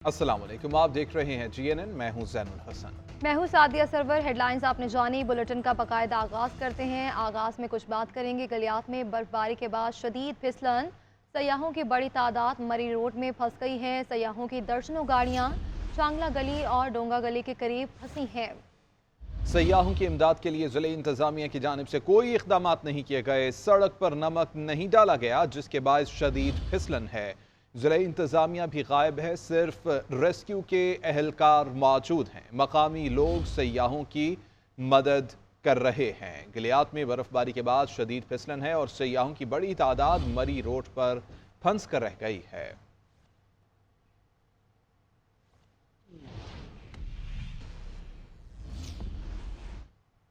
अस्सलाम वालेकुम, आप देख रहे हैं GNN। मैं हूं ज़ैनुल हसन। मैं हूं सादिया सरवर। हेडलाइंस आपने जानी, बुलेटिन का बाकायदा आगाज़ करते हैं। आगाज़ में कुछ बात करेंगे। गलियात में बर्फबारी के बाद शदीद फिसलन, सयाहों की बड़ी तादाद मरी रोड में फंस गई है। सयाहों की दर्जनों गाड़ियां चांगला गली और डोंगा गली के करीब फंसी हैं। सयाहों की इमदाद के लिए ज़िले इंतज़ामिया की जानिब से कोई इक़दाम नहीं किए गए। सड़क पर नमक नहीं डाला गया, जिसके बायस शदीद फिसलन है। ज़िले इंतज़ामिया भी गायब है, सिर्फ रेस्क्यू के एहलकार मौजूद हैं। मकामी लोग सयाहों की मदद कर रहे हैं। गलियात में बर्फबारी के बाद शदीद फिसलन है और सयाहों की बड़ी तादाद मरी रोड पर फंस कर रह गई है।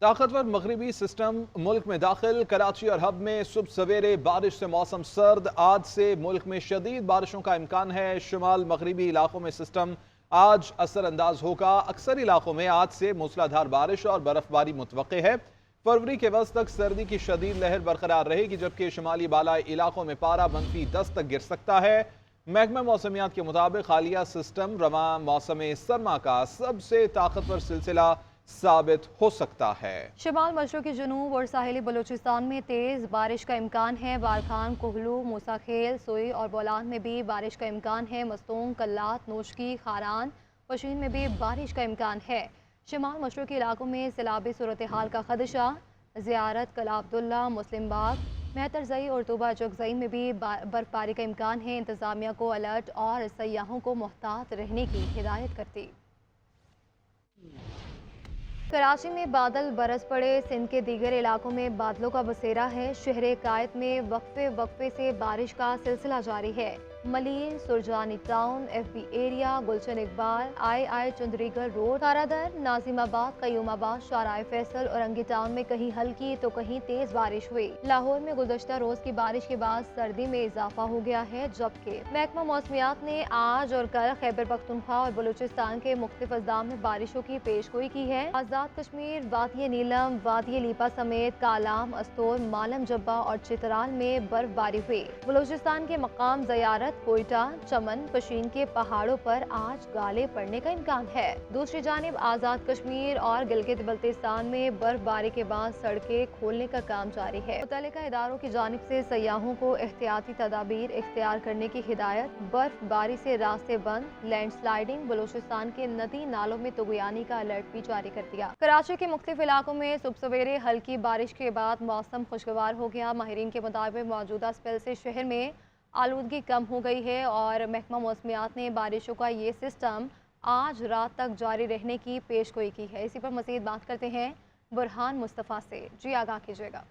ताकतवर मगरबी सिस्टम मुल्क में दाखिल। कराची और हब में सुबह सवेरे बारिश से मौसम सर्द। आज से मुल्क में शदीद बारिशों का इम्कान है। शुमाल मगरबी इलाकों में सिस्टम आज असरअंदाज होगा। अक्सर इलाकों में आज से मूसलाधार बारिश और बर्फबारी मुतवक्के है। फरवरी के वस्त तक सर्दी की शदीद लहर बरकरार रहेगी, जबकि शुमाली बालाई इलाकों में पारा -10 तक गिर सकता है। महकमा मौसमियात के मुताबिक हालिया सिस्टम रवा मौसम सरमा का सबसे ताकतवर सिलसिला साबित हो सकता है। शिमाल मशरक़ी जनूब और साहिली बलूचिस्तान में तेज़ बारिश का इम्कान है। बारखान, कोहलू, मूसा खेल, सोई और बोलान में भी बारिश का इम्कान है। मस्तूंग, कल्लात, नोशकी, खारान, पशीन में भी बारिश का इम्कान है। शिमाल मशरक़ी इलाकों में सैलाबी सूरत हाल का खदशा। ज़ियारत, कला अब्दुल्ला, मुस्लिम बाग, मेहतरजई और तूबा जगजई में भी बर्फबारी का इम्कान है। इंतज़ामिया को अलर्ट और सयाहों को मोहतात रहने की हिदायत करती। कराची में बादल बरस पड़े। सिंध के दीगर इलाकों में बादलों का बसेरा है। शहर कायद में वक्फे वक्फे से बारिश का सिलसिला जारी है। Malir, Surjani town, FB area, Gulshan Iqbal, II Chundrigar road, तारादर, नाजिमाबाद, कयूमाबाद, शाराय फैसल, औरंगी टाउन में कहीं हल्की तो कहीं तेज बारिश हुई। लाहौर में गुज़श्ता रोज की बारिश के बाद सर्दी में इजाफा हो गया है, जबकि महकमा मौसमियात ने आज और कल खैबर पख्तूनख्वा और बलूचिस्तान के मुख्तलिफ अजलाम में बारिशों की पेशगोई की है। आज़ाद कश्मीर, वादी नीलम, वादी लीपा समेत कालाम, अस्तोर, मालम जब्बा और चित्राल में बर्फबारी हुई। बलूचिस्तान के मकाम ज़यारत, कोयटा, चमन, पशीन के पहाड़ों पर आज गाले पड़ने का इम्कान है। दूसरी जानिब आज़ाद कश्मीर और गिलगित बल्तिस्तान में बर्फबारी के बाद सड़कें खोलने का काम जारी है। मुतल्लिका इदारों की जानिब से सयाहों को एहतियाती तदाबीर इख्तियार करने की हिदायत। बर्फबारी से रास्ते बंद, लैंडस्लाइडिंग, बलूचिस्तान के नदी नालों में तुगयानी का अलर्ट भी जारी कर दिया। कराची के मुख्तलिफ इलाकों में सुबह सवेरे हल्की बारिश के बाद मौसम खुशगवार हो गया। माहिरीन के मुताबिक मौजूदा स्पेल से शहर में आलूदगी कम हो गई है और महकमा मौसमियात ने बारिशों का ये सिस्टम आज रात तक जारी रहने की पेशगोई की है। इसी पर मज़ीद बात करते हैं बुरहान मुस्तफ़ा से। जी आगाह कीजिएगा।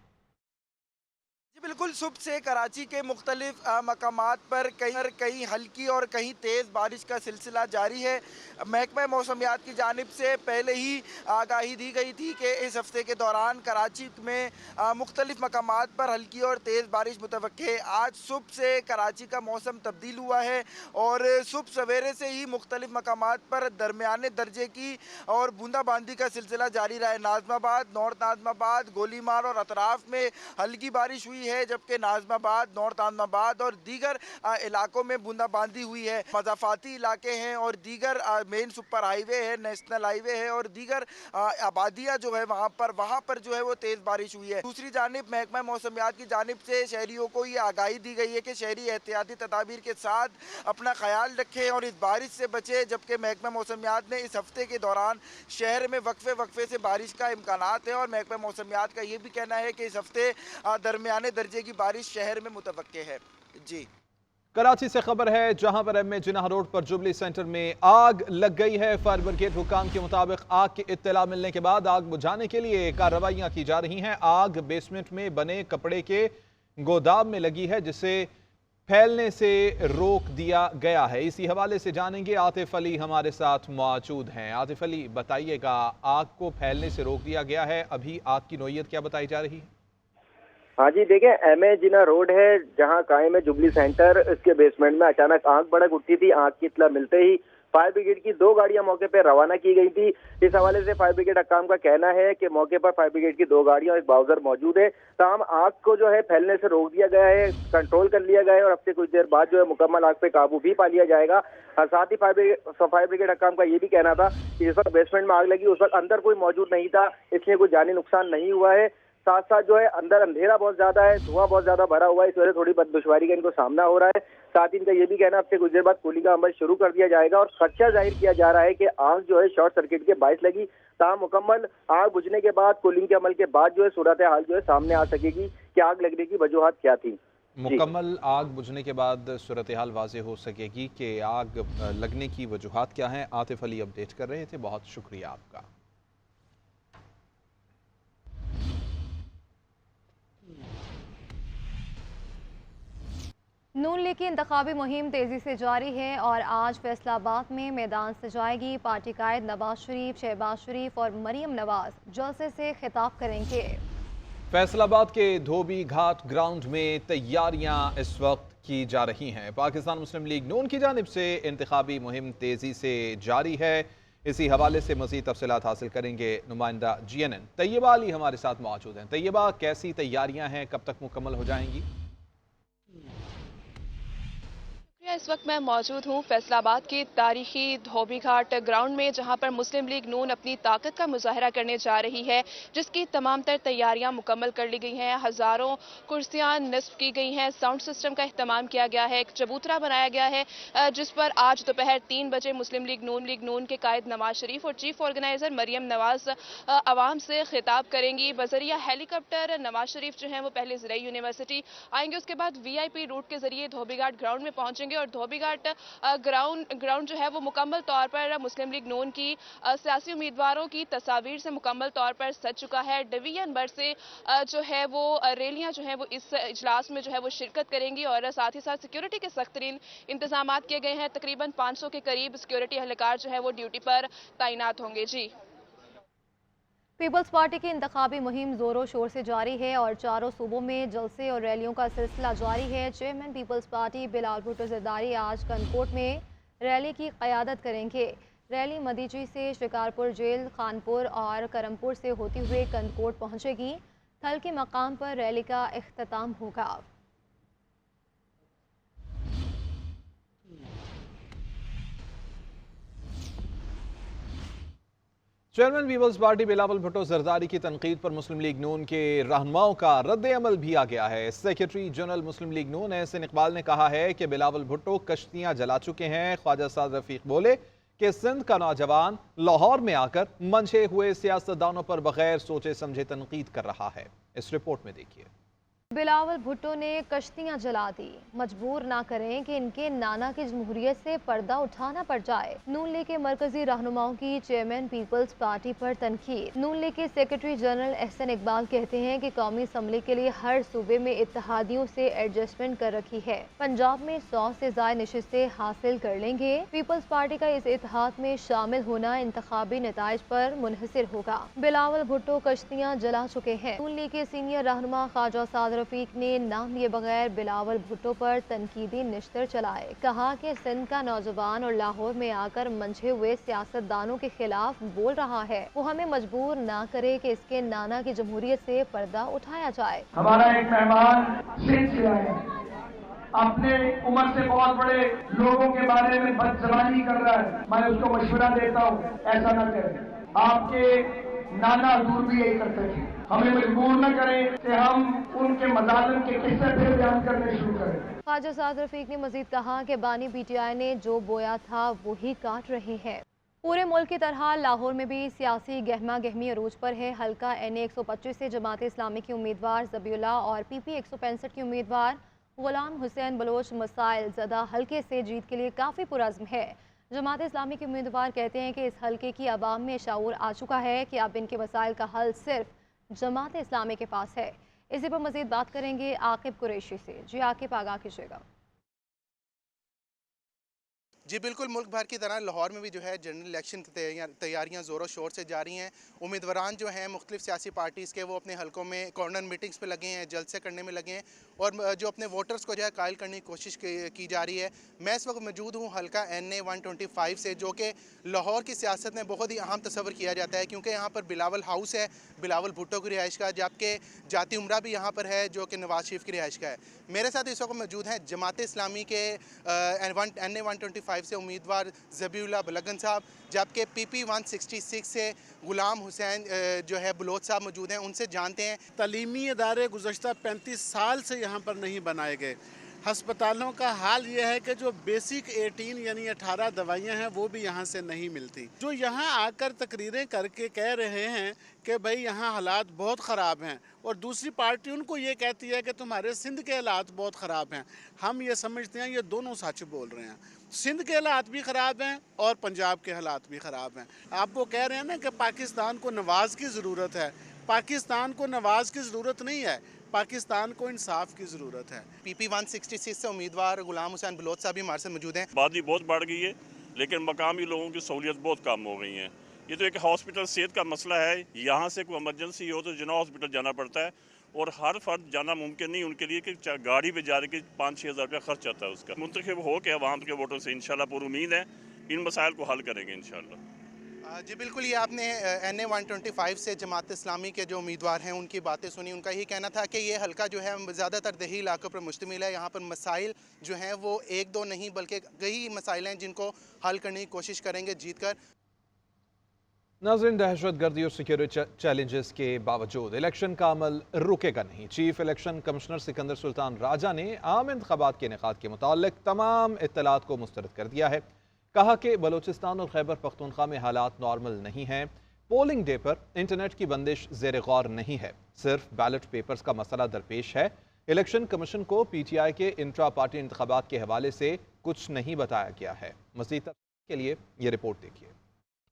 जी बिल्कुल, सुबह से कराची के मुख्तलिफ मकामात पर कहीं हल्की और कहीं तेज़ बारिश का सिलसिला जारी है। महकमा मौसमियात की जानिब से पहले ही आगाही दी गई थी कि इस हफ्ते के दौरान कराची में मुख्तलिफ मकामात पर हल्की और तेज़ बारिश मुतवक्के है। आज सुबह से कराची का मौसम तब्दील हुआ है और सुबह सवेरे से ही मुख्तलिफ मकामात पर दरमियाने दर्जे की और बूंदाबांदी का सिलसिला जारी रहा है। नाज़माबाद, नॉर्थ नाज़माबाद, गोलीमार और अतराफ़ में हल्की बारिश हुई है, जबकि नाज़माबाद, नॉर्थ नाज़माबाद और दीगर इलाकों में बूंदाबांदी हुई है। मज़ाफ़ाती इलाके हैं और दीगर मेन सुपर हाईवे है, नेशनल हाईवे है और दीगर आबादियाँ जो है वहाँ पर जो है वो तेज़ बारिश हुई है। दूसरी जानिब महकमा मौसमियात की जानिब से शहरियों को ये आगाही दी गई है कि शहरी एहतियाती तदाबीर के साथ अपना ख्याल रखें और इस बारिश से बचें, जबकि महकमा मौसमियात ने इस हफ्ते के दौरान शहर में वक्फे से बारिश का इम्कानात है और महकमा मौसमियात का ये भी कहना है कि इस हफ्ते दरमियाने दर्जे की बारिश शहर में मुतवक्के है। जी कराची से खबर है, जहां पर MA जिनाह रोड पर जुबली सेंटर में आग लग गई है। फायर ब्रिगेड हुकाम के मुताबिक आग की इत्तला मिलने के बाद आग बुझाने के लिए कार्रवाइयां की जा रही हैं। आग बेसमेंट में बने कपड़े के गोदाम में लगी है, जिसे फैलने से रोक दिया गया है। इसी हवाले से जानेंगे, आतिफ अली हमारे साथ मौजूद हैं। आतिफ अली, बताइएगा, आग को फैलने से रोक दिया गया है, अभी आग की नोयत क्या बताई जा रही है? हाँ जी, देखिए MA जिना रोड है जहाँ कायम है जुबली सेंटर, इसके बेसमेंट में अचानक आग भड़क उठी थी। आग की इत्तला मिलते ही फायर ब्रिगेड की 2 गाड़ियां मौके पर रवाना की गई थी। इस हवाले से फायर ब्रिगेड हकाम का कहना है कि मौके पर फायर ब्रिगेड की 2 गाड़ियां और एक बाउजर मौजूद है। तमाम आग को जो है फैलने से रोक दिया गया है, कंट्रोल कर लिया गया है और अब से कुछ देर बाद जो है मुकम्मल आग पे काबू भी पा लिया जाएगा। और साथ ही फायर ब्रिगेड हकाम का ये भी कहना था कि जिस वक्त बेसमेंट में आग लगी उस वक्त अंदर कोई मौजूद नहीं था, इसलिए कोई जानी नुकसान नहीं हुआ है। साथ साथ जो है अंदर अंधेरा बहुत ज्यादा है, धुआं बहुत ज्यादा भरा हुआ है, इस वजह से थोड़ी दुश्वारी का इनको सामना हो रहा है। साथ ही इनका ये भी कहना अब से कुछ देर बाद कूलिंग का अमल शुरू कर दिया जाएगा और खदशा जाहिर किया जा रहा है कि आग जो है शॉर्ट सर्किट के बायस लगी। ताहम मुकम्मल आग बुझने के बाद, कूलिंग के अमल के बाद जो है सूरत हाल जो है सामने आ सकेगी कि आग लगने की वजूहात क्या थी। मुकम्मल आग बुझने के बाद सूरत हाल वाज़ेह हो सकेगी कि आग लगने की वजूहात क्या हैं। आतिफ अली अपडेट कर रहे थे, बहुत शुक्रिया आपका। नून लीग की इंतखाबी मुहिम तेजी से जारी है और आज फैसलाबाद में मैदान सजाएगी। पार्टी कायद नवाज शरीफ, शहबाज शरीफ और मरियम नवाज जलसे से खिताब करेंगे। फैसलाबाद के धोबी घाट ग्राउंड में तैयारियां इस वक्त की जा रही हैं। पाकिस्तान मुस्लिम लीग नून की जानिब से इंतखाबी मुहिम तेजी से जारी है। इसी हवाले से मज़ीद तफसीलात हासिल करेंगे नुमाइंदा GNN तैयबा अली हमारे साथ मौजूद हैं। तैयबा, कैसी तैयारियां हैं, कब तक मुकम्मल हो जाएंगी? इस वक्त मैं मौजूद हूँ फैसलाबाद के तारीखी धोबी घाट ग्राउंड में, जहाँ पर मुस्लिम लीग नून अपनी ताकत का मुजाहरा करने जा रही है, जिसकी तमाम तर तैयारियां मुकम्मल कर ली गई हैं। हज़ारों कुर्सियां नस्ब की गई हैं, साउंड सिस्टम का इस्तेमाल किया गया है, एक चबूतरा बनाया गया है जिस पर आज दोपहर 3 बजे मुस्लिम लीग नून के कायद नवाज शरीफ और चीफ ऑर्गेनाइजर मरियम नवाज आवाम से खिताब करेंगी। बजरिया हेलीकॉप्टर नवाज शरीफ जो है वो पहले ज़राई यूनिवर्सिटी आएंगे, उसके बाद VIP रूट के जरिए धोबी घाट ग्राउंड में पहुंचेंगे और धोबी घाट ग्राउंड जो है वो मुकम्मल तौर पर मुस्लिम लीग नून की सियासी उम्मीदवारों की तस्वीर से मुकम्मल तौर पर सज चुका है। डिवीजन भर से जो है वो रैलियां जो है वो इस इजलास में जो है वो शिरकत करेंगी और साथ ही साथ सिक्योरिटी के सख्त तरीन इंतजाम किए गए हैं। तकरीबन 500 के करीब सिक्योरिटी एहलकार जो है वो ड्यूटी पर तैनात होंगे। जी, पीपल्स पार्टी की इंतखाबी मुहिम जोरों शोर से जारी है और चारों सूबों में जलसे और रैलियों का सिलसिला जारी है। Chairman People's Party Bilawal Bhutto Zardari आज कनकोट में रैली की क़यादत करेंगे। रैली मदीजी से शिकारपुर जेल, खानपुर और करमपुर से होती हुए कनकोट पहुंचेगी। थल के मकाम पर रैली का इख्तिताम होगा। Chairman People's Party Bilawal Bhutto Zardari की तनकीद पर मुस्लिम लीग नून के रहनुमाओं का रद्द अमल भी आ गया है। सेक्रेटरी जनरल मुस्लिम लीग नून एहसन इकबाल ने कहा है कि बिलावल भुट्टो कश्तियां जला चुके हैं। ख्वाजा साद रफीक बोले कि सिंध का नौजवान लाहौर में आकर मंझे हुए सियासतदानों पर बगैर सोचे समझे तनकीद कर रहा है। इस रिपोर्ट में देखिए। बिलावल भुट्टो ने कश्तियां जला दी। मजबूर ना करें कि इनके नाना की जमहूरियत से पर्दा उठाना पड़ जाए। नून लीग के मरकजी रहनुमाओं की चेयरमैन पीपल्स पार्टी पर तनकीद। नून लीग के सेक्रेटरी जनरल एहसन इकबाल कहते हैं कि कौमी असम्बली के लिए हर सूबे में इत्तेहादियों से एडजस्टमेंट कर रखी है। पंजाब में 100 से ज्यादा नशिस्तें हासिल कर लेंगे। पीपल्स पार्टी का इस इत्तेहाद में शामिल होना इंतखाबी नताइज पर मुनहसिर होगा। बिलावल भुट्टो कश्तियां जला चुके हैं। नून लीग के सीनियर रहनुमा ख्वाजा साद रफीक ने नाम लिए बगैर बिलावल भुट्टो पर तनकीदी निश्तर चलाए। कहा कि सिंध का नौजवान और लाहौर में आकर मंझे हुए सियासतदानों के खिलाफ बोल रहा है। वो हमें मजबूर ना करे कि इसके नाना की जमहूरियत से पर्दा उठाया जाए। हमारा एक मेहमान सिंध से आए, अपने उम्र से बहुत बड़े लोगों के बारे में बदजबानी कर रहा है। मैं उसको मशवरा देता हूँ, ऐसा न करें। आपके नाना हजूर भी यही करते थे। हमें मजबूर न करें कि हम उनके मजालिम के किस्से फिर बयान करने शुरू करें। ख्वाजा साद रफीक ने मजीद कहा कि बानी PTI ने जो बोया था वही काट रहे हैं। पूरे मुल्क की तरह लाहौर में भी सियासी गहमा गहमी अरूज पर है। हल्का NA 125 से जमात इस्लामी की उम्मीदवार ज़बीउल्लाह और PP 165 की उम्मीदवार गुलाम हुसैन बलोच मसाइल ज़दा हल्के से जीत के लिए काफ़ी पुरज़्म है। जमात इस्लामी के उम्मीदवार कहते हैं कि इस हल्के की आवाम में शऊर आ चुका है कि अब इनके मसाइल का हल सिर्फ जमात इस्लामी के पास है। इसी पर मजीद बात करेंगे आकिब कुरैशी से। जी आकिब, आगाह कीजिएगा। जी बिल्कुल, मुल्क भर की तरह लाहौर में भी जो है जनरल इलेक्शन की तैयारियां ज़ोरों शोर से जारी हैं। उम्मीदवारान जो हैं मुख्तलिफ सियासी पार्टीज़ के, वो अपने हलकों में कॉर्नर मीटिंग्स पे लगे हैं, जलसे करने में लगे हैं और जो अपने वोटर्स को जो है कायल करने की कोशिश की जा रही है। मैं इस वक्त मौजूद हूँ हलका NA 125 से, जो कि लाहौर की सियासत में बहुत ही अहम तस्वर किया जाता है, क्योंकि यहाँ पर बिलावल हाउस है, बिलावल भुट्टो की रिहाइश का, जबकि जाती उमरा भी यहाँ पर है जो कि नवाज शरीफ की रिहाइश का है। मेरे साथ इस वक्त मौजूद हैं जमात इस्लामी के NA 125 से उम्मीदवार ज़बीउल्लाह बलगन साहब, जबकि PP 166 से गुलाम हुसैन जो है बलोच साहब मौजूद हैं। उनसे जानते हैं। तालीमी इदारे गुज़श्ता 35 साल से यहाँ पर नहीं बनाए गए। हस्पतालों का हाल ये है कि जो बेसिक 18 यानी 18 दवाइयाँ हैं वो भी यहाँ से नहीं मिलती। जो यहाँ आकर तकरीरें करके कह रहे हैं कि भाई यहाँ हालात बहुत ख़राब हैं, और दूसरी पार्टी उनको ये कहती है कि तुम्हारे सिंध के हालात बहुत ख़राब हैं। हम ये समझते हैं ये दोनों सच बोल रहे हैं। सिंध के हालात भी ख़राब हैं और पंजाब के हालात भी ख़राब हैं। आप वो कह रहे हैं ना कि पाकिस्तान को नवाज की ज़रूरत है। पाकिस्तान को नवाज की ज़रूरत नहीं है, पाकिस्तान को इंसाफ की ज़रूरत है। PP 166 से उम्मीदवार गुलाम हुसैन बलोच साहब भी हमारे साथ मौजूद हैं। आबादी बहुत बढ़ गई है, लेकिन मकामी लोगों की सहूलियत बहुत कम हो गई है। ये तो एक हॉस्पिटल सेहत का मसला है। यहाँ से कोई इमरजेंसी हो तो जिना हॉस्पिटल जाना पड़ता है, और हर फर्द जाना मुमकिन नहीं उनके लिए कि गाड़ी पे जा रही कि 5-6 हज़ार रुपया खर्च आता है उसका। मुंतखब हो के अवाम के वोटों से इंशाल्लाह पूरी उम्मीद है इन मसाइल को हल करेंगे इंशाल्लाह। जी बिल्कुल, ये आपने NA 125 से जमात इस्लामी के जो उम्मीदवार हैं उनकी बातें सुनी। उनका यही कहना था कि ये हल्का जो है ज़्यादातर दही इलाकों पर मुश्तमिल है। यहाँ पर मसाइल जो हैं वो एक दो नहीं बल्कि कई मसाइल हैं जिनको हल करने की कोशिश करेंगे जीत कर। नाज़रीन, दहशतगर्दी और सिक्योरिटी चैलेंजेस के बावजूद इलेक्शन का अमल रुकेगा नहीं। Chief election commissioner Sikandar Sultan Raja ने आम इंतखाबात के इनेकाद के मुताल्लिक तमाम इत्तलात को मुस्तरद कर दिया है। कहा कि बलूचिस्तान और खैबर पख्तूनख्वा में हालात नॉर्मल नहीं हैं। पोलिंग डे पर इंटरनेट की बंदिश ज़ेर गौर नहीं है, सिर्फ बैलेट पेपर्स का मसला दरपेश है। इलेक्शन कमीशन को PTI के इंट्रा पार्टी इंतखाबात के हवाले से कुछ नहीं बताया गया है। मज़ीद तफसील के लिए ये रिपोर्ट देखिए।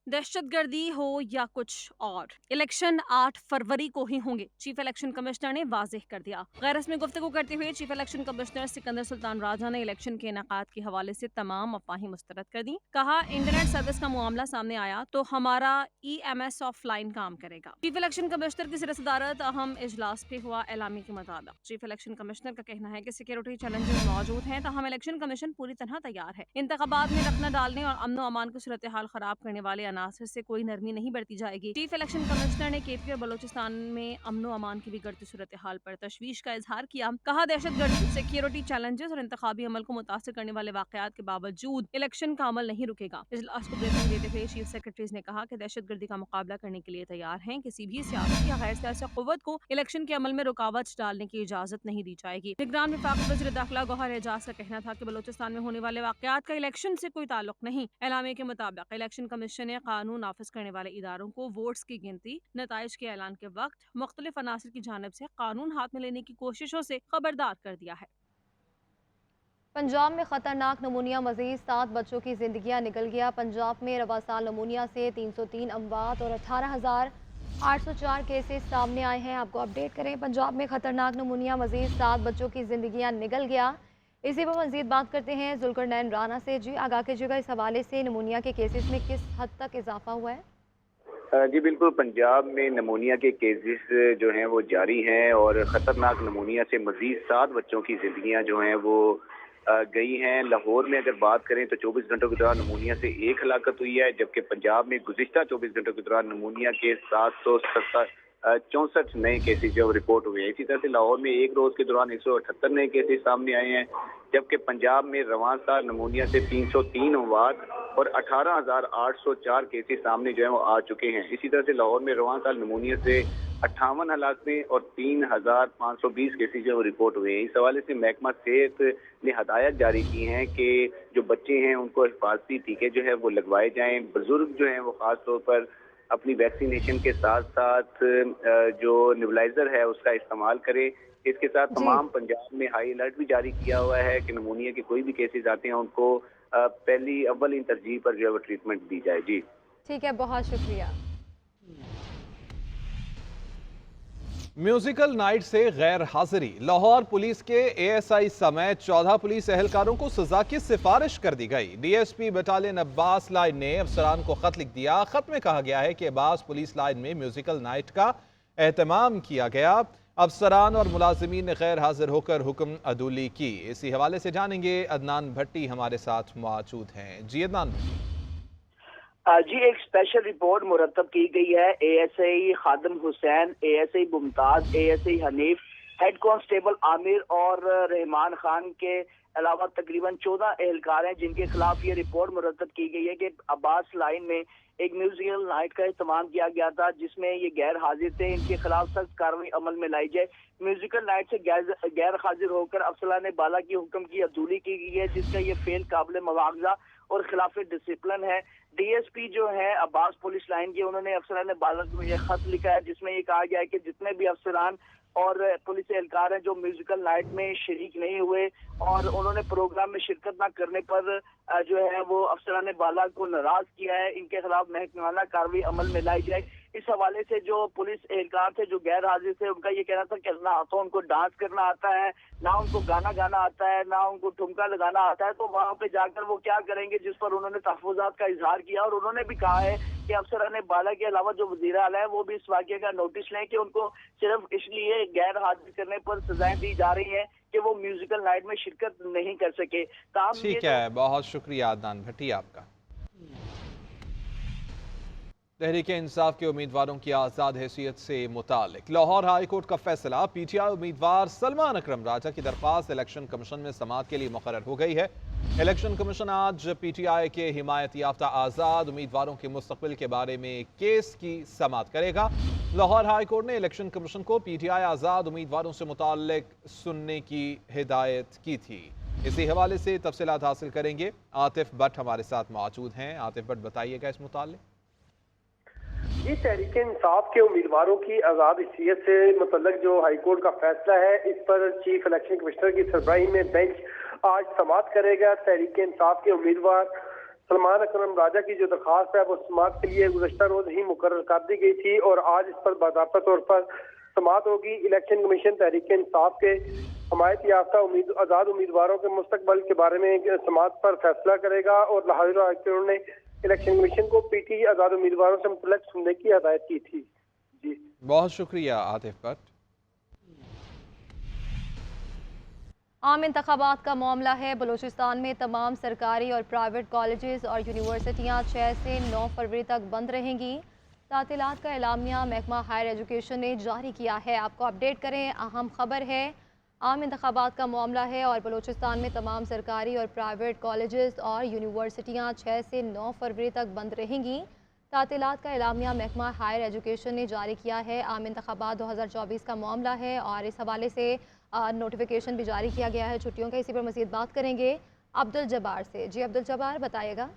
दहशतगर्दी हो या कुछ और, इलेक्शन 8 फरवरी को ही होंगे, चीफ इलेक्शन कमिश्नर ने वाज़ेह कर दिया। गैरस में गुफ्तगू करते हुए chief election commissioner Sikandar Sultan Raja ने इलेक्शन के इनेकाद के हवाले से तमाम अफवाहें मुस्तरद कर दी। कहा, इंटरनेट सर्विस का मामला सामने आया तो हमारा EMS ऑफलाइन काम करेगा। चीफ इलेक्शन कमिश्नर की सदारत अहम इजलास पे हुआ। एलामी के मुताबिक चीफ इलेक्शन कमिश्नर का कहना है कि सिक्योरिटी चैलेंजेस मौजूद हैं, ताहम इलेक्शन कमीशन पूरी तरह तैयार है। इंतखाबात में रखना डालने और अमन व अमान की सूरत हाल खराब करने वाले अनासर से कोई नरमी नहीं बरती जाएगी। चीफ इलेक्शन कमिश्नर ने KP और बलूचिस्तान में अमन व अमान की बिगड़ती सूरत हाल पर तशवीश का इजहार किया। कहा, दहशतगर्दी, सिक्योरिटी चैलेंजेस और इंतखाबी अमल को मुतासर करने वाले वाकयात के बावजूद इलेक्शन का अमल नहीं रुकेगा। इजलास को ब्रीफिंग देते हुए चीफ सेक्रेटरीज ने कहा कि दहशतगर्दी का मुकाबला करने के लिए तैयार हैं। किसी भी सियासी या गैर सियासी कुव्वत को इलेक्शन के अमल में रुकावट डालने की इजाजत नहीं दी जाएगी। निगरान वफाकी वज़ीर दाखिला गौहर एजाज का कहना था कि बलूचिस्तान में होने वाले वाकयात का इलेक्शन से कोई ताल्लुक नहीं। एलामे के मुताबिक इलेक्शन कमीशन ने कानून नाफिज करने वाले इदारों को वोट्स की गिनती, नताइज के ऐलान के वक्त मुख्तलिफ अनासर की जानिब से कानून हाथ में लेने की कोशिशों से खबरदार कर दिया है। पंजाब में खतरनाक नमूनिया, मजीद 7 बच्चों की जिंदगियां निकल गया। पंजाब में रवा साल नमूनिया से 303 अमवात और 18,804 केसेस सामने आए हैं। आपको अपडेट करें, पंजाब में खतरनाक नमूनिया, मजीद 7 बच्चों की जिंदगियां निकल गया। इसी पर मजीद बात करते हैं जुल्करनैन राना से। जी, आगाह कीजिएगा, इस हवाले से नमूनिया के केसेस में किस हद तक इजाफा हुआ है? जी बिल्कुल, पंजाब में नमूनिया के केसेस जो हैं वो जारी हैं और ख़तरनाक नमूनिया से मज़ीद 7 बच्चों की ज़िंदगियां जो हैं वो गई हैं। लाहौर में अगर बात करें तो 24 घंटों के दौरान नमूनिया से 1 हलाकत हुई है, जबकि पंजाब में गुज़िश्ता 24 घंटों के दौरान नमूनिया के 764 नए केसेस जो रिपोर्ट हुए हैं। इसी तरह से लाहौर में एक रोज़ के दौरान 178 नए केसेस सामने आए हैं, जबकि पंजाब में रवां साल नमूनिया से 303 अमवात और 18,804 केसेस सामने जो है वो आ चुके हैं। इसी तरह से लाहौर में रवां साल नमूनिया से 58 हलाकतें और 3,520 केसेस जो रिपोर्ट हुए हैं। इस हवाले से महकमा सेहत ने हदायत जारी की हैं कि जो बच्चे हैं उनको हिफाजती टीके जो है वो लगवाए जाएं। बुजुर्ग जो हैं वो ख़ास तौर पर अपनी वैक्सीनेशन के साथ साथ जो नेबुलाइजर है उसका इस्तेमाल करें। इसके साथ तमाम पंजाब में हाई अलर्ट भी जारी किया हुआ है कि नमूनिया के कोई भी केसेस आते हैं उनको पहली अव्वल तरजीह पर जो है वो ट्रीटमेंट दी जाए। जी ठीक है, बहुत शुक्रिया। म्यूजिकल नाइट से गैर हाजिरी। लाहौर पुलिस के एएसआई समेत 14 पुलिस एहलकारों को सजा की सिफारिश कर दी गई। डीएसपी बटालियन अब्बास लाइन ने अफसरान को खत लिख दिया। खत में कहा गया है कि अब्बास पुलिस लाइन में म्यूजिकल नाइट का एहतमाम किया गया। अफसरान और मुलाजिमीन ने गैर हाजिर होकर हुक्म अदूली की। इसी हवाले से जानेंगे, अदनान भट्टी हमारे साथ मौजूद हैं। जी अदनान। जी, एक स्पेशल रिपोर्ट मुरतब की गई है। ASI Khadim Hussain, ASI Mumtaz, ASI Hanif, head constable Aamir और रहमान खान के अलावा तकरीबन 14 एहलकार हैं जिनके खिलाफ ये रिपोर्ट मुरतब की गई है कि अब्बास लाइन में एक म्यूजिकल नाइट का इस्तेमाल किया गया था जिसमें ये गैर हाजिर थे। इनके खिलाफ सख्त कार्रवाई अमल में लाई जाए। म्यूजिकल नाइट से गैर हाजिर होकर अफसरान बाला की हुक्म की अदूली की गई है जिसका ये फेल काबिल मुआवजा और खिलाफ डिसिप्लिन है। डीएसपी जो है अब्बास पुलिस लाइन के, उन्होंने अफसरान बाला को ये खत लिखा है जिसमें ये कहा गया है कि जितने भी अफसरान और पुलिस एहलकार हैं जो म्यूजिकल नाइट में शरीक नहीं हुए और उन्होंने प्रोग्राम में शिरकत न करने पर जो है वो अफसरान बाला को नाराज किया है, इनके खिलाफ महकमाना कार्रवाई अमल में लाई जाए। इस हवाले से जो पुलिस एहलकार थे जो गैर हाजिर थे उनका ये कहना था कि ना तो उनको डांस करना आता है, ना उनको गाना गाना आता है, ना उनको ठुमका लगाना आता है, तो वहाँ पे जाकर वो क्या करेंगे, जिस पर उन्होंने तहफ़्फ़ुज़ात का इजहार किया। और उन्होंने भी कहा है कि अफसरान बाला के अलावा जो वज़ीर आला है वो भी इस वाक़े का नोटिस लें कि उनको सिर्फ इसलिए गैर हाजिर करने पर सजाएं दी जा रही हैं कि वो म्यूजिकल नाइट में शिरकत नहीं कर सके। ठीक है, बहुत शुक्रिया अदनान भट्टी आपका। तहरीक इंसाफ के उम्मीदवारों की आज़ाद हैसियत से मुतालिक लाहौर हाई कोर्ट का फैसला। पीटीआई उम्मीदवार सलमान अकरम राजा की दरख्वास्त इलेक्शन कमीशन में समाअत के लिए मुकर्रर हो गई है। इलेक्शन कमीशन आज पीटीआई के हिमायत याफ्ता आज़ाद उम्मीदवारों के मुस्तकबिल के बारे में केस की समाअत करेगा। लाहौर हाई कोर्ट ने इलेक्शन कमीशन को पीटीआई आज़ाद उम्मीदवारों से मुताल्लिक सुनने की हिदायत की थी। इसी हवाले से तफसीलात हासिल करेंगे। आतिफ भट्ट हमारे साथ मौजूद हैं। आतिफ भट्ट, बताइएगा इस मुताल्लिक। ये तहरीक इंसाफ के उम्मीदवारों की आज़ाद हैसियत से मुतल्लिक जो हाईकोर्ट का फैसला है, इस पर चीफ इलेक्शन कमिश्नर की सरबराही में बेंच आज समाअत करेगा। तहरीक इंसाफ के उम्मीदवार सलमान अकरम राजा की जो दरख्वास्त है वो समाअत के लिए गुज़श्ता रोज ही मुकर्रर कर दी गई थी और आज इस पर बाज़ाब्ता तौर पर समाअत होगी। इलेक्शन कमीशन तहरीक इंसाफ के हिमायत याफ्ता आज़ाद उम्मीदवारों के मुस्तकबिल के बारे में समाअत पर फैसला करेगा और लाहौर हाई कोर्ट ने इलेक्शन कमीशन को पीटी आज़ाद उम्मीदवारों से मुतल्लिक सुनने की हिदायत की थी। जी, बहुत शुक्रिया आतिफ भट्ट। आम इंतखाबात का मामला है। बलूचिस्तान में तमाम सरकारी और प्राइवेट कॉलेजेस और यूनिवर्सिटियाँ 6 से 9 फरवरी तक बंद रहेंगी। तातीलात का एलामिया महकमा हायर एजुकेशन ने जारी किया है। आपको अपडेट करें, अहम खबर है। आम इंतखाबात का मामला है और बलूचिस्तान में तमाम सरकारी और प्राइवेट कॉलेजेस और यूनिवर्सिटियाँ 6 से 9 फरवरी तक बंद रहेंगी। तातीलात का एलामिया महकमा हायर एजुकेशन ने जारी किया है। आम इंतखाबात 2024 का मामला है और इस हवाले से नोटिफिकेशन भी जारी किया गया है छुट्टियों का। इसी पर मज़ीद बात करेंगे अब्दुल जब्बार से। जी अब्दुल जब्बार, बताइएगा।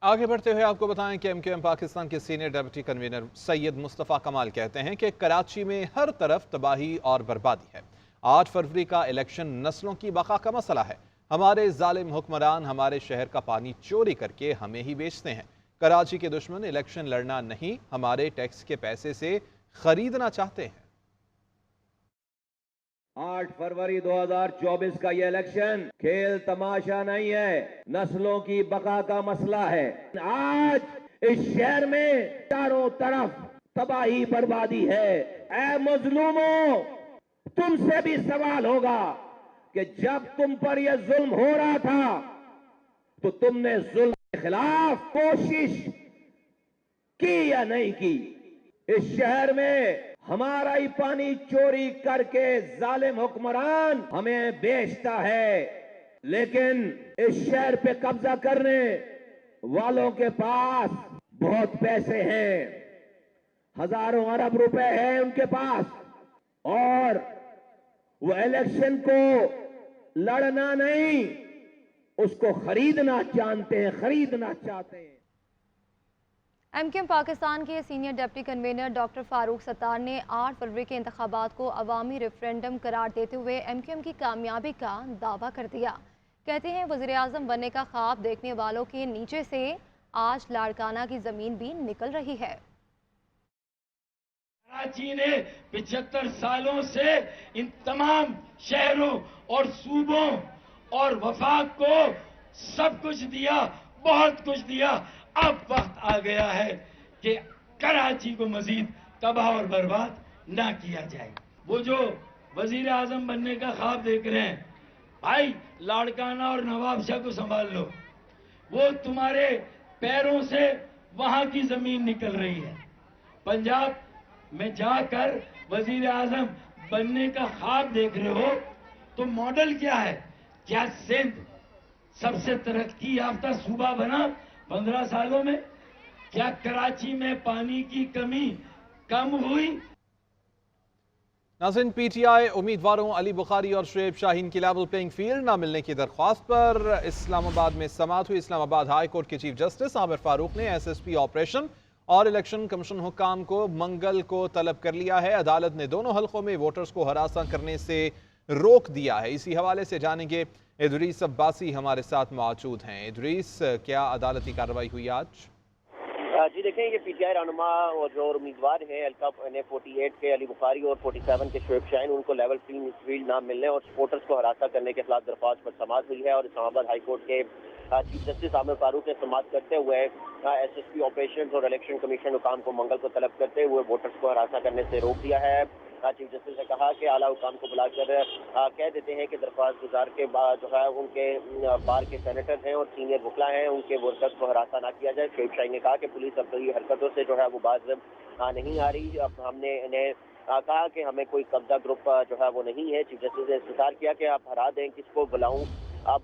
आगे बढ़ते हुए आपको बताएं कि एमक्यूएम पाकिस्तान के senior deputy convener Syed Mustafa कमाल कहते हैं कि कराची में हर तरफ तबाही और बर्बादी है। 8 फरवरी का इलेक्शन नस्लों की बका का मसला है। हमारे जालिम हुक्मरान हमारे शहर का पानी चोरी करके हमें ही बेचते हैं। कराची के दुश्मन इलेक्शन लड़ना नहीं, हमारे टैक्स के पैसे से खरीदना चाहते हैं। 8 फरवरी 2024 का ये इलेक्शन खेल तमाशा नहीं है, नस्लों की बका का मसला है। आज इस शहर में चारों तरफ तबाही बर्बादी है। ऐ मजलूमों, तुमसे भी सवाल होगा कि जब तुम पर यह जुल्म हो रहा था तो तुमने जुल्म के खिलाफ कोशिश की या नहीं की। इस शहर में हमारा ही पानी चोरी करके जालिम हुक्मरान हमें बेचता है, लेकिन इस शहर पे कब्जा करने वालों के पास बहुत पैसे हैं, हजारों अरब रुपए हैं उनके पास, और वो इलेक्शन को लड़ना नहीं, उसको खरीदना चाहते हैं। एमक्यूएम पाकिस्तान के senior deputy convener doctor Farooq Sattar ने 8 फरवरी के इंतखाबात को अवामी रेफरेंडम करार देते हुए एमक्यूएम की कामयाबी का दावा कर दिया। कहते हैं वज़ीर आज़म बनने का ख्वाब देखने वालों के नीचे से आज लाड़काना की ज़मीन भी निकल रही है। कराची ने 75 सालों से इन तमाम शहरों और सूबों और वफाक को सब कुछ दिया, बहुत कुछ दिया। अब वक्त आ गया है कि कराची को मजीद तबाह और बर्बाद ना किया जाए। वो जो वजीर आजम बनने का ख्वाब देख रहे हैं, भाई लाड़काना और नवाबशाह को संभाल लो। वो तुम्हारे पैरों से वहां की जमीन निकल रही है। पंजाब में जाकर वजीर आजम बनने का ख्वाब देख रहे हो तो मॉडल क्या है? क्या सिंध सबसे तरक्की याफ्ता सूबा बना 15 सालों में? क्या कराची में पानी की कमी कम हुई? नाज़रीन, पीटीआई उम्मीदवारों अली बुखारी और शुएब शाहीन की लेवल प्लेइंग फील्ड न मिलने की दरख्वास्त पर इस्लामाबाद में समाअत हुई। इस्लामाबाद हाई कोर्ट के चीफ जस्टिस आमिर फारूक ने एसएसपी ऑपरेशन और इलेक्शन कमीशन हुक्काम को मंगल को तलब कर लिया है। अदालत ने दोनों हल्कों में वोटर्स को हरासा करने से रोक दिया है। इसी हवाले से जानेंगे, इदरीस अब्बासी हमारे साथ मौजूद हैं। इदरीस, क्या अदालती कार्रवाई हुई आज? जी देखें, ये पीटीआई रहनुमा और जो उम्मीदवार हैं अलका 48 के अली बुखारी और 47 के शुएब शाहीन, उनको लेवल प्लेइंग फील्ड ना मिलने और सपोर्टर्स को हरासा करने के खिलाफ दरख्वास्त पर समाअत हुई है। और इस्लामाबाद हाई कोर्ट के चीफ जस्टिस आमिर फारूक ने समाअत करते हुए एसएसपी ऑपरेशन और इलेक्शन कमीशन हुकाम को मंगल को तलब करते हुए वोटर्स को हरासा करने से रोक दिया है। चीफ जस्टिस ने कहा कि आला हुकाम को बुलाकर कह देते हैं कि दरख्वास्त गुजार के बाद जो है उनके बार के सेनेटर हैं और सीनियर वकला हैं, उनके वर्कर्स को हरासा ना किया जाए। शुएब शाहीन ने कहा कि पुलिस अपनी हरकतों से जो है वो बाज नहीं आ रही। अब हमने इन्हें कहा कि हमें कोई कब्जा ग्रुप जो है वो नहीं है। चीफ जस्टिस ने इंतजार किया कि आप हरा दें, किसको बुलाऊं, आप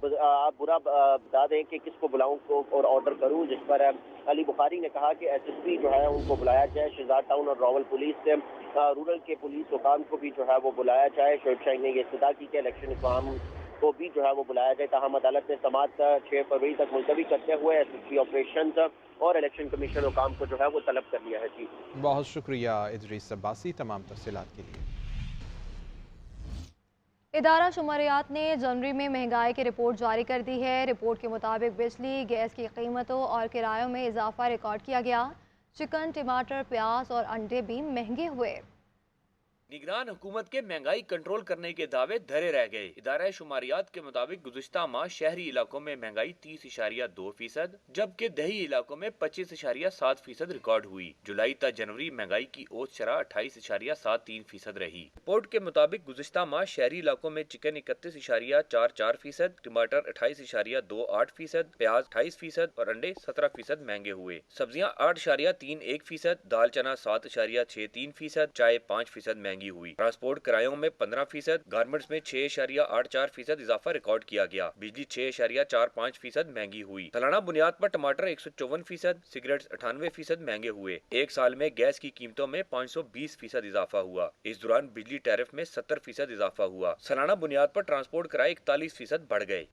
बुरा बता दें कि किसको बुलाऊं को और ऑर्डर करूं। जिस पर अली बुखारी ने कहा कि एसएसपी जो है उनको बुलाया जाए, शहजाद टाउन और रावल पुलिस से रूरल के पुलिस हुकाम को भी जो है वो बुलाया जाए। शुएब शाहीन ने ये इस्तदा की कि इलेक्शन हुकाम को भी जो है वो बुलाया जाए। ताहम अदालत ने समाअत 6 फरवरी तक मुलतवी करते हुए एसएसपी ऑपरेशन और इलेक्शन कमीशन हुकाम को जो है वो तलब कर लिया है। जी, बहुत शुक्रिया इदरीस अब्बासी तमाम तफसीलात के लिए। इदारा शुमारियात ने जनवरी में महंगाई की रिपोर्ट जारी कर दी है। रिपोर्ट के मुताबिक बिजली, गैस की कीमतों और किरायों में इजाफा रिकॉर्ड किया गया। चिकन, टमाटर, प्याज और अंडे भी महंगे हुए। निगरान हुकूमत के महंगाई कंट्रोल करने के दावे धरे रह गए। इदारा शुमारियात के मुताबिक गुज़िश्ता माह शहरी इलाकों में महंगाई 30.2%, जबकि दही इलाकों में 25.7% रिकॉर्ड हुई। जुलाई तक जनवरी महंगाई की औसत शरह 28.73% रही। रिपोर्ट के मुताबिक गुज़िश्ता माह शहरी इलाकों में चिकन 31.44%, टमाटर 28.28%, प्याज 28% और अंडे 17% महंगे हुए। सब्जियां 8.31%, दाल चना 7.63%, चाय 5% महंगी हुई। ट्रांसपोर्ट किरायों में 15%, गारमेंट्स में 6.84% इजाफा रिकॉर्ड किया गया। बिजली 6.45% महंगी हुई। सालाना बुनियाद पर टमाटर 154%, सिगरेट्स 98% महंगे हुए। एक साल में गैस की कीमतों में 520% इजाफा हुआ। इस दौरान बिजली टैरिफ में 70% इजाफा हुआ। सालाना बुनियाद पर ट्रांसपोर्ट किराए 41% बढ़ गए।